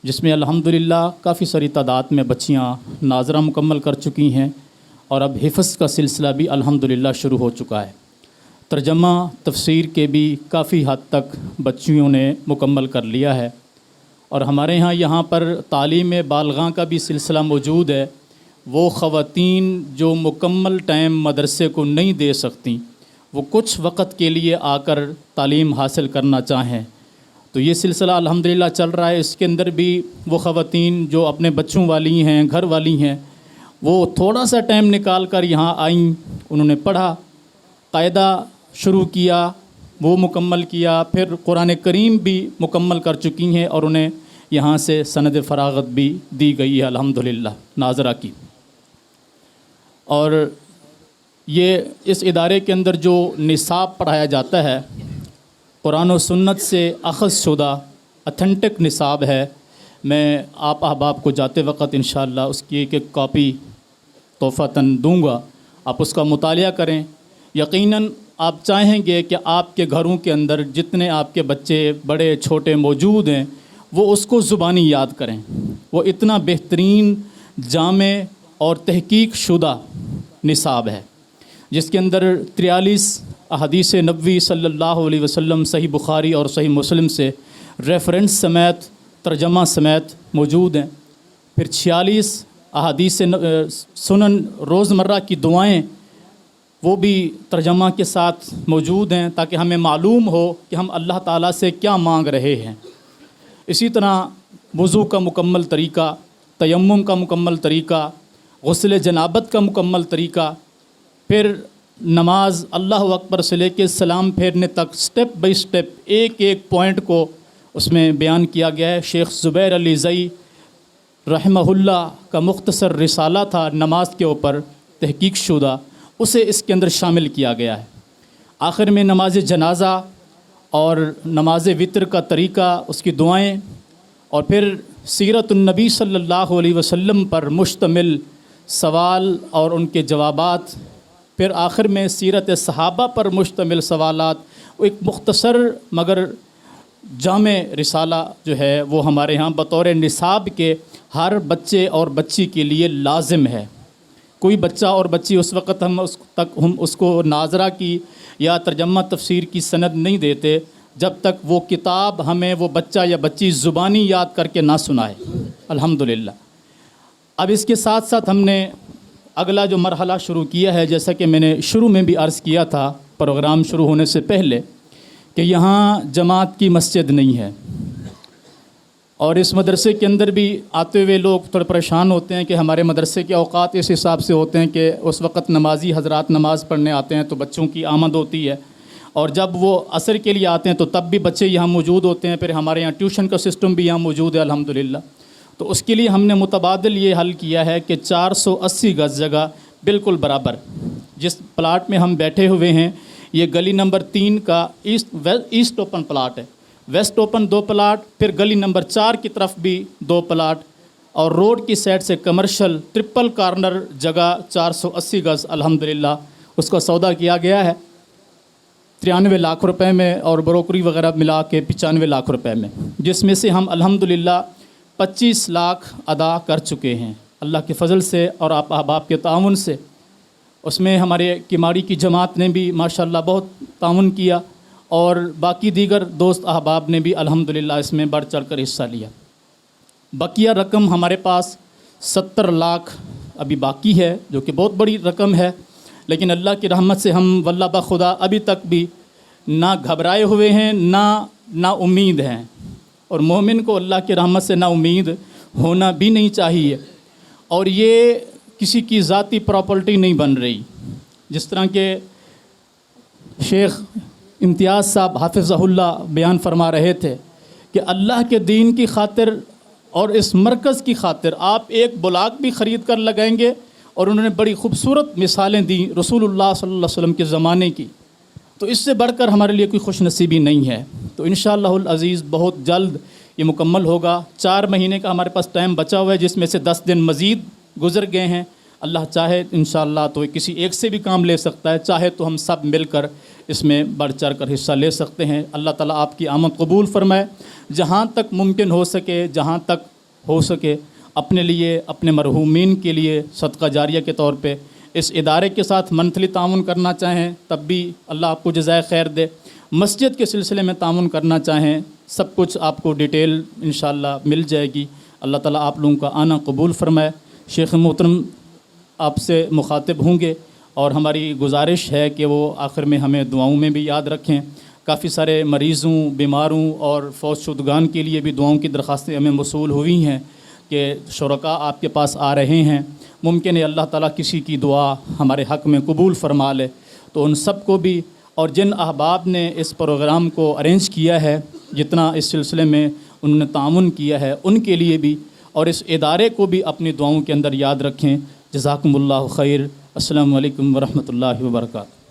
جس میں الحمدللہ کافی ساری تعداد میں بچیاں ناظرہ مکمل کر چکی ہیں اور اب حفظ کا سلسلہ بھی الحمدللہ شروع ہو چکا ہے۔ ترجمہ تفسیر کے بھی کافی حد تک بچیوں نے مکمل کر لیا ہے، اور ہمارے یہاں پر تعلیم بالغاں کا بھی سلسلہ موجود ہے۔ وہ خواتین جو مکمل ٹائم مدرسے کو نہیں دے سکتیں، وہ کچھ وقت کے لیے آ کر تعلیم حاصل کرنا چاہیں تو یہ سلسلہ الحمدللہ چل رہا ہے۔ اس کے اندر بھی وہ خواتین جو اپنے بچوں والی ہیں، گھر والی ہیں، وہ تھوڑا سا ٹائم نکال کر یہاں آئیں، انہوں نے پڑھا، قاعدہ شروع کیا، وہ مکمل کیا، پھر قرآن کریم بھی مکمل کر چکی ہیں، اور انہیں یہاں سے سند فراغت بھی دی گئی ہے الحمدللہ ناظرہ کی۔ اور یہ اس ادارے کے اندر جو نصاب پڑھایا جاتا ہے قرآن و سنت سے اخذ شدہ اتھینٹک نصاب ہے۔ میں آپ احباب کو جاتے وقت انشاءاللہ اس کی ایک کاپی تحفۃً دوں گا، آپ اس کا مطالعہ کریں۔ یقیناً آپ چاہیں گے کہ آپ کے گھروں کے اندر جتنے آپ کے بچے بڑے چھوٹے موجود ہیں وہ اس کو زبانی یاد کریں۔ وہ اتنا بہترین، جامع اور تحقیق شدہ نصاب ہے جس کے اندر 43 احادیث نبوی صلی اللہ علیہ وسلم صحیح بخاری اور صحیح مسلم سے ریفرنس سمیت، ترجمہ سمیت موجود ہیں۔ پھر 46 احادیث سنن روزمرہ کی دعائیں وہ بھی ترجمہ کے ساتھ موجود ہیں، تاکہ ہمیں معلوم ہو کہ ہم اللہ تعالیٰ سے کیا مانگ رہے ہیں۔ اسی طرح وضو کا مکمل طریقہ، تیمم کا مکمل طریقہ، غسل جنابت کا مکمل طریقہ، پھر نماز اللہ اکبر سے لے کے سلام پھیرنے تک سٹیپ بائی سٹیپ ایک ایک پوائنٹ کو اس میں بیان کیا گیا ہے۔ شیخ زبیر علی زئی رحمہ اللہ کا مختصر رسالہ تھا نماز کے اوپر تحقیق شدہ، اسے اس کے اندر شامل کیا گیا ہے۔ آخر میں نماز جنازہ اور نماز وتر کا طریقہ، اس کی دعائیں، اور پھر سیرت النبی صلی اللہ علیہ وسلم پر مشتمل سوال اور ان کے جوابات، پھر آخر میں سیرت صحابہ پر مشتمل سوالات۔ ایک مختصر مگر جامع رسالہ جو ہے وہ ہمارے ہاں بطور نصاب کے ہر بچے اور بچی کے لیے لازم ہے۔ کوئی بچہ اور بچی اس وقت ہم اس کو ناظرہ کی یا ترجمہ تفسیر کی سند نہیں دیتے جب تک وہ کتاب ہمیں وہ بچہ یا بچی زبانی یاد کر کے نہ سنائے۔ الحمدللہ اب اس کے ساتھ ساتھ ہم نے اگلا جو مرحلہ شروع کیا ہے، جیسا کہ میں نے شروع میں بھی عرض کیا تھا پروگرام شروع ہونے سے پہلے، کہ یہاں جماعت کی مسجد نہیں ہے، اور اس مدرسے کے اندر بھی آتے ہوئے لوگ تھوڑے پریشان ہوتے ہیں کہ ہمارے مدرسے کے اوقات اس حساب سے ہوتے ہیں کہ اس وقت نمازی حضرات نماز پڑھنے آتے ہیں تو بچوں کی آمد ہوتی ہے، اور جب وہ عصر کے لیے آتے ہیں تو تب بھی بچے یہاں موجود ہوتے ہیں۔ پھر ہمارے یہاں ٹیوشن کا سسٹم بھی یہاں موجود ہے الحمدللہ۔ تو اس کے لیے ہم نے متبادل یہ حل کیا ہے کہ 480 گز جگہ بالکل برابر جس پلاٹ میں ہم بیٹھے ہوئے ہیں، یہ گلی نمبر 3 کا ایسٹ اوپن پلاٹ ہے، ویسٹ اوپن 2 پلاٹ، پھر گلی نمبر 4 کی طرف بھی 2 پلاٹ، اور روڈ کی سائڈ سے کمرشل ٹرپل کارنر جگہ 480 گز الحمدللہ اس کا سودا کیا گیا ہے 93 لاکھ روپے میں، اور بروکری وغیرہ ملا کے 95 لاکھ روپے میں، جس میں سے ہم الحمدللہ 25 لاکھ ادا کر چکے ہیں اللہ کے فضل سے اور آپ احباب کے تعاون سے۔ اس میں ہمارے کماڑی کی جماعت نے بھی ماشاءاللہ بہت تعاون کیا، اور باقی دیگر دوست احباب نے بھی الحمدللہ اس میں بڑھ چڑھ کر حصہ لیا۔ بقیہ رقم ہمارے پاس 70 لاکھ ابھی باقی ہے، جو کہ بہت بڑی رقم ہے، لیکن اللہ کی رحمت سے ہم واللہ بخدا ابھی تک بھی نہ گھبرائے ہوئے ہیں نہ امید ہیں، اور مومن کو اللہ کی رحمت سے نا امید ہونا بھی نہیں چاہیے۔ اور یہ کسی کی ذاتی پراپرٹی نہیں بن رہی، جس طرح کہ شیخ امتیاز صاحب حافظہ اللہ بیان فرما رہے تھے کہ اللہ کے دین کی خاطر اور اس مرکز کی خاطر آپ ایک بلاک بھی خرید کر لگائیں گے، اور انہوں نے بڑی خوبصورت مثالیں دیں رسول اللہ صلی اللہ علیہ وسلم کے زمانے کی، تو اس سے بڑھ کر ہمارے لیے کوئی خوش نصیبی نہیں ہے۔ تو انشاءاللہ العزیز بہت جلد یہ مکمل ہوگا۔ 4 مہینے کا ہمارے پاس ٹائم بچا ہوا ہے، جس میں سے 10 دن مزید گزر گئے ہیں۔ اللہ چاہے انشاءاللہ تو کسی ایک سے بھی کام لے سکتا ہے، چاہے تو ہم سب مل کر اس میں بڑھ چڑھ کر حصہ لے سکتے ہیں۔ اللہ تعالیٰ آپ کی آمد قبول فرمائے، جہاں تک ممکن ہو سکے، جہاں تک ہو سکے اپنے لیے، اپنے مرحومین کے لیے صدقہ جاریہ کے طور پہ اس ادارے کے ساتھ منتھلی تعاون کرنا چاہیں تب بھی اللہ آپ کو جزائے خیر دے، مسجد کے سلسلے میں تعاون کرنا چاہیں سب کچھ آپ کو ڈیٹیل انشاءاللہ مل جائے گی۔ اللہ تعالیٰ آپ لوگوں کا آنا قبول فرمائے۔ شیخ محترم آپ سے مخاطب ہوں گے اور ہماری گزارش ہے کہ وہ آخر میں ہمیں دعاؤں میں بھی یاد رکھیں۔ کافی سارے مریضوں، بیماروں اور فوت شدگان کے لیے بھی دعاؤں کی درخواستیں ہمیں موصول ہوئی ہیں کہ شرکاء آپ کے پاس آ رہے ہیں، ممکن ہے اللہ تعالیٰ کسی کی دعا ہمارے حق میں قبول فرما لے، تو ان سب کو بھی، اور جن احباب نے اس پروگرام کو ارینج کیا ہے، جتنا اس سلسلے میں انہوں نے تعاون کیا ہے، ان کے لیے بھی اور اس ادارے کو بھی اپنی دعاؤں کے اندر یاد رکھیں۔ جزاکم اللہ خیر۔ السلام علیکم ورحمۃ اللہ وبرکاتہ۔